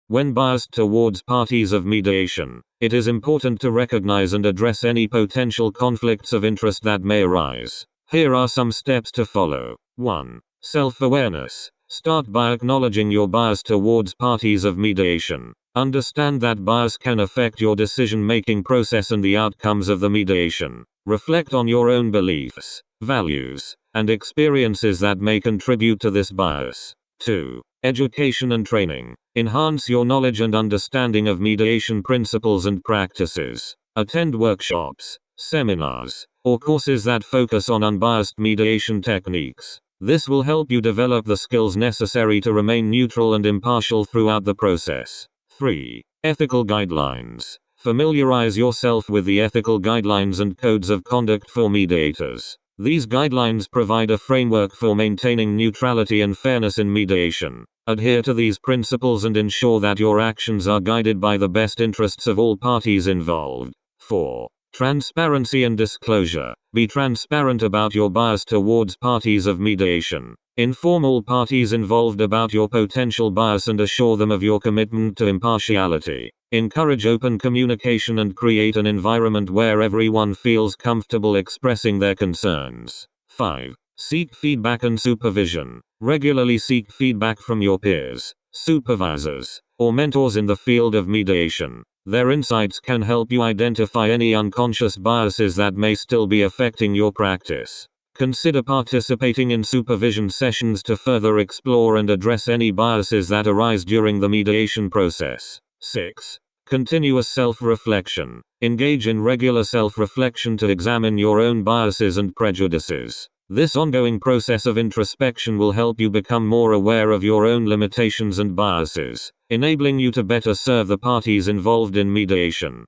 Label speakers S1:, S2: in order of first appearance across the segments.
S1: When biased towards parties of mediation, it is important to recognize and address any potential conflicts of interest that may arise. Here are some steps to follow. 1. Self-awareness. Start by acknowledging your bias towards parties of mediation. Understand that bias can affect your decision-making process and the outcomes of the mediation. Reflect on your own beliefs, values, and experiences that may contribute to this bias. 2. Education and training. Enhance your knowledge and understanding of mediation principles and practices. Attend workshops, seminars, or courses that focus on unbiased mediation techniques. This will help you develop the skills necessary to remain neutral and impartial throughout the process. 3. Ethical guidelines. Familiarize yourself with the ethical guidelines and codes of conduct for mediators. These guidelines provide a framework for maintaining neutrality and fairness in mediation. Adhere to these principles and ensure that your actions are guided by the best interests of all parties involved. 4. Transparency and disclosure. Be transparent about your bias towards parties of mediation. Inform all parties involved about your potential bias and assure them of your commitment to impartiality. Encourage open communication and create an environment where everyone feels comfortable expressing their concerns. 5. Seek feedback and supervision. Regularly seek feedback from your peers, supervisors, or mentors in the field of mediation. Their insights can help you identify any unconscious biases that may still be affecting your practice. Consider participating in supervision sessions to further explore and address any biases that arise during the mediation process. 6. Continuous self-reflection. Engage in regular self-reflection to examine your own biases and prejudices. This ongoing process of introspection will help you become more aware of your own limitations and biases, enabling you to better serve the parties involved in mediation.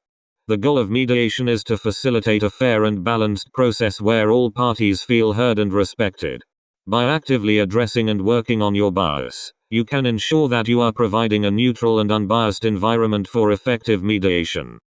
S1: The goal of mediation is to facilitate a fair and balanced process where all parties feel heard and respected. By actively addressing and working on your bias, you can ensure that you are providing a neutral and unbiased environment for effective mediation.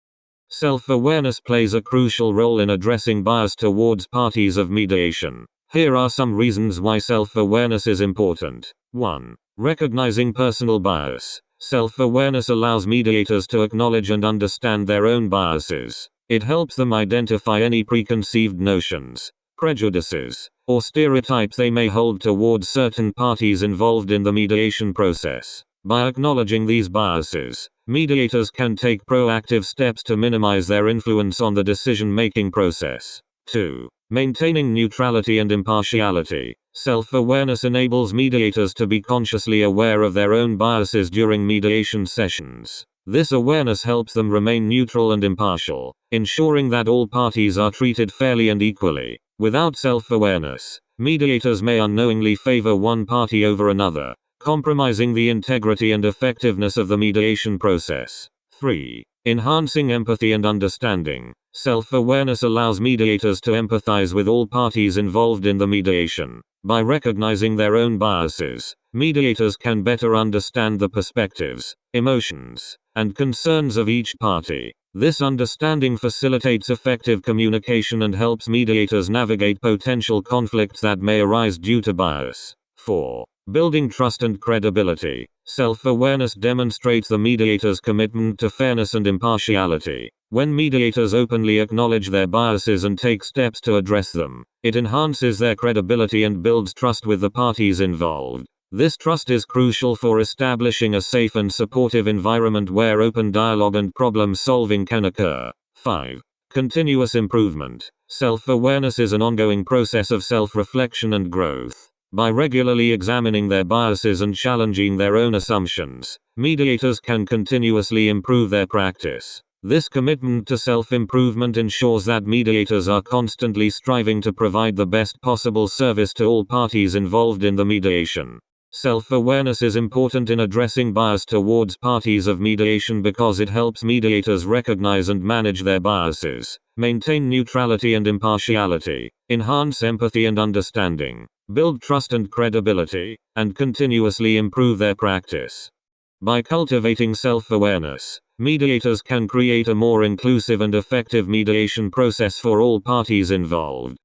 S1: Self-awareness plays a crucial role in addressing bias towards parties of mediation. Here are some reasons why self-awareness is important. 1. Recognizing personal bias. Self-awareness allows mediators to acknowledge and understand their own biases. It helps them identify any preconceived notions, prejudices, or stereotypes they may hold towards certain parties involved in the mediation process. By acknowledging these biases, mediators can take proactive steps to minimize their influence on the decision-making process. 2. Maintaining neutrality and impartiality. Self-awareness enables mediators to be consciously aware of their own biases during mediation sessions. This awareness helps them remain neutral and impartial, ensuring that all parties are treated fairly and equally. Without self-awareness, mediators may unknowingly favor one party over another, compromising the integrity and effectiveness of the mediation process. 3. Enhancing empathy and understanding. Self-awareness allows mediators to empathize with all parties involved in the mediation. By recognizing their own biases, mediators can better understand the perspectives, emotions, and concerns of each party. This understanding facilitates effective communication and helps mediators navigate potential conflicts that may arise due to bias. 4. Building trust and credibility. Self-awareness demonstrates the mediator's commitment to fairness and impartiality. When mediators openly acknowledge their biases and take steps to address them, it enhances their credibility and builds trust with the parties involved. This trust is crucial for establishing a safe and supportive environment where open dialogue and problem solving can occur. 5. Continuous improvement. Self-awareness is an ongoing process of self-reflection and growth. By regularly examining their biases and challenging their own assumptions, mediators can continuously improve their practice. This commitment to self-improvement ensures that mediators are constantly striving to provide the best possible service to all parties involved in the mediation. Self-awareness is important in addressing bias towards parties of mediation because it helps mediators recognize and manage their biases, maintain neutrality and impartiality, enhance empathy and understanding, build trust and credibility, and continuously improve their practice. By cultivating self-awareness, mediators can create a more inclusive and effective mediation process for all parties involved.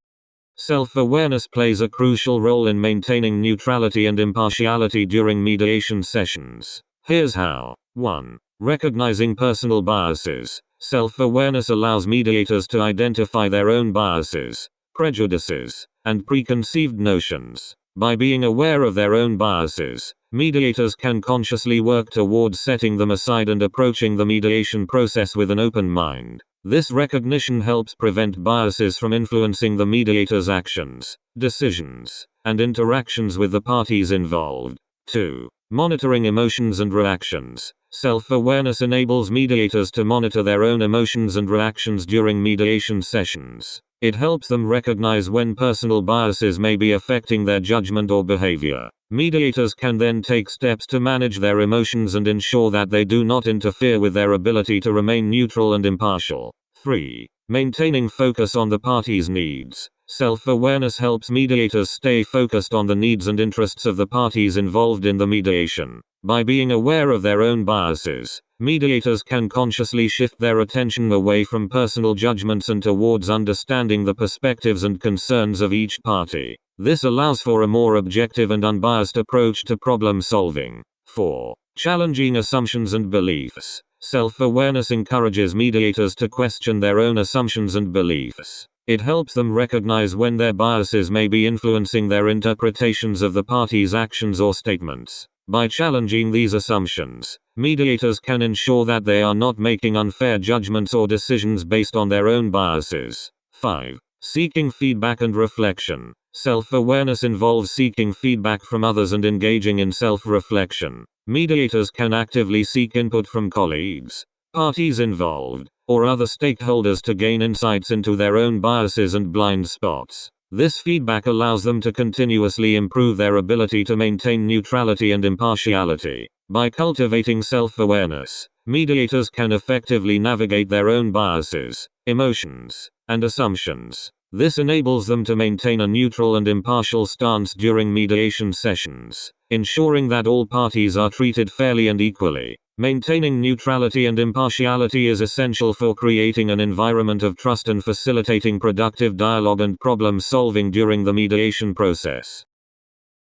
S1: Self-awareness plays a crucial role in maintaining neutrality and impartiality during mediation sessions. Here's how. 1. Recognizing personal biases. Self-awareness allows mediators to identify their own biases, prejudices, and preconceived notions. By being aware of their own biases, mediators can consciously work towards setting them aside and approaching the mediation process with an open mind. This recognition helps prevent biases from influencing the mediator's actions, decisions, and interactions with the parties involved. 2. Monitoring emotions and reactions. Self-awareness enables mediators to monitor their own emotions and reactions during mediation sessions. It helps them recognize when personal biases may be affecting their judgment or behavior. Mediators can then take steps to manage their emotions and ensure that they do not interfere with their ability to remain neutral and impartial. 3. Maintaining focus on the parties' needs. Self-awareness helps mediators stay focused on the needs and interests of the parties involved in the mediation. By being aware of their own biases, mediators can consciously shift their attention away from personal judgments and towards understanding the perspectives and concerns of each party. This allows for a more objective and unbiased approach to problem solving. 4. Challenging assumptions and beliefs. Self-awareness encourages mediators to question their own assumptions and beliefs. It helps them recognize when their biases may be influencing their interpretations of the party's actions or statements. By challenging these assumptions, mediators can ensure that they are not making unfair judgments or decisions based on their own biases. 5. Seeking feedback and reflection. Self-awareness involves seeking feedback from others and engaging in self-reflection. Mediators can actively seek input from colleagues, parties involved, or other stakeholders to gain insights into their own biases and blind spots. This feedback allows them to continuously improve their ability to maintain neutrality and impartiality. By cultivating self-awareness, mediators can effectively navigate their own biases, emotions, and assumptions. This enables them to maintain a neutral and impartial stance during mediation sessions, ensuring that all parties are treated fairly and equally. Maintaining neutrality and impartiality is essential for creating an environment of trust and facilitating productive dialogue and problem solving during the mediation process.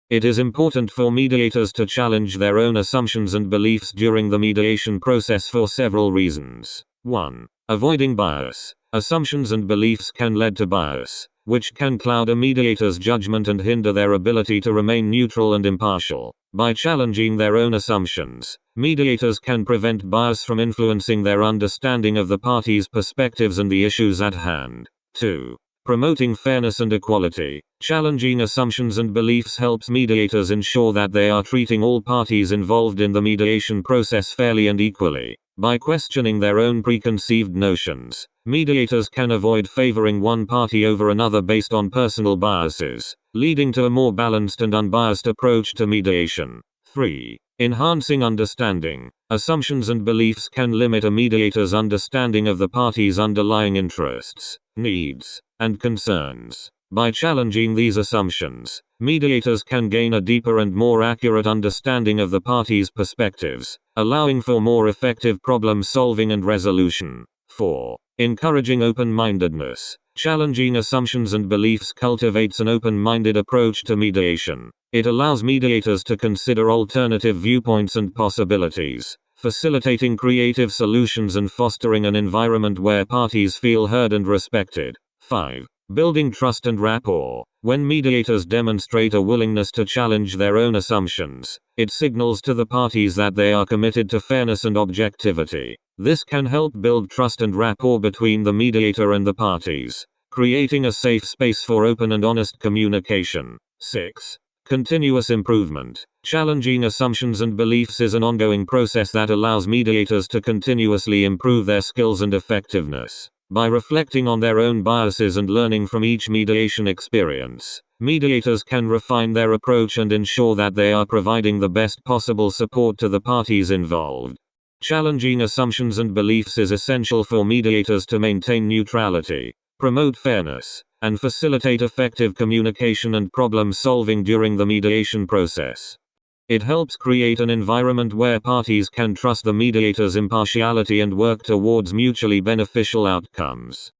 S1: It is important for mediators to challenge their own assumptions and beliefs during the mediation process for several reasons. 1. Avoiding bias. Assumptions and beliefs can lead to bias, which can cloud a mediator's judgment and hinder their ability to remain neutral and impartial. By challenging their own assumptions, mediators can prevent bias from influencing their understanding of the parties' perspectives and the issues at hand. 2. Promoting fairness and equality. Challenging assumptions and beliefs helps mediators ensure that they are treating all parties involved in the mediation process fairly and equally. By questioning their own preconceived notions, mediators can avoid favoring one party over another based on personal biases, leading to a more balanced and unbiased approach to mediation. 3. Enhancing understanding. Assumptions and beliefs can limit a mediator's understanding of the party's underlying interests, needs, and concerns. By challenging these assumptions, mediators can gain a deeper and more accurate understanding of the parties' perspectives, allowing for more effective problem solving and resolution. 4. Encouraging open-mindedness. Challenging assumptions and beliefs cultivates an open-minded approach to mediation. It allows mediators to consider alternative viewpoints and possibilities, facilitating creative solutions and fostering an environment where parties feel heard and respected. 5. Building trust and rapport. When mediators demonstrate a willingness to challenge their own assumptions, it signals to the parties that they are committed to fairness and objectivity. This can help build trust and rapport between the mediator and the parties, creating a safe space for open and honest communication. 6. Continuous improvement. Challenging assumptions and beliefs is an ongoing process that allows mediators to continuously improve their skills and effectiveness. By reflecting on their own biases and learning from each mediation experience, mediators can refine their approach and ensure that they are providing the best possible support to the parties involved. Challenging assumptions and beliefs is essential for mediators to maintain neutrality, promote fairness, and facilitate effective communication and problem solving during the mediation process. It helps create an environment where parties can trust the mediator's impartiality and work towards mutually beneficial outcomes.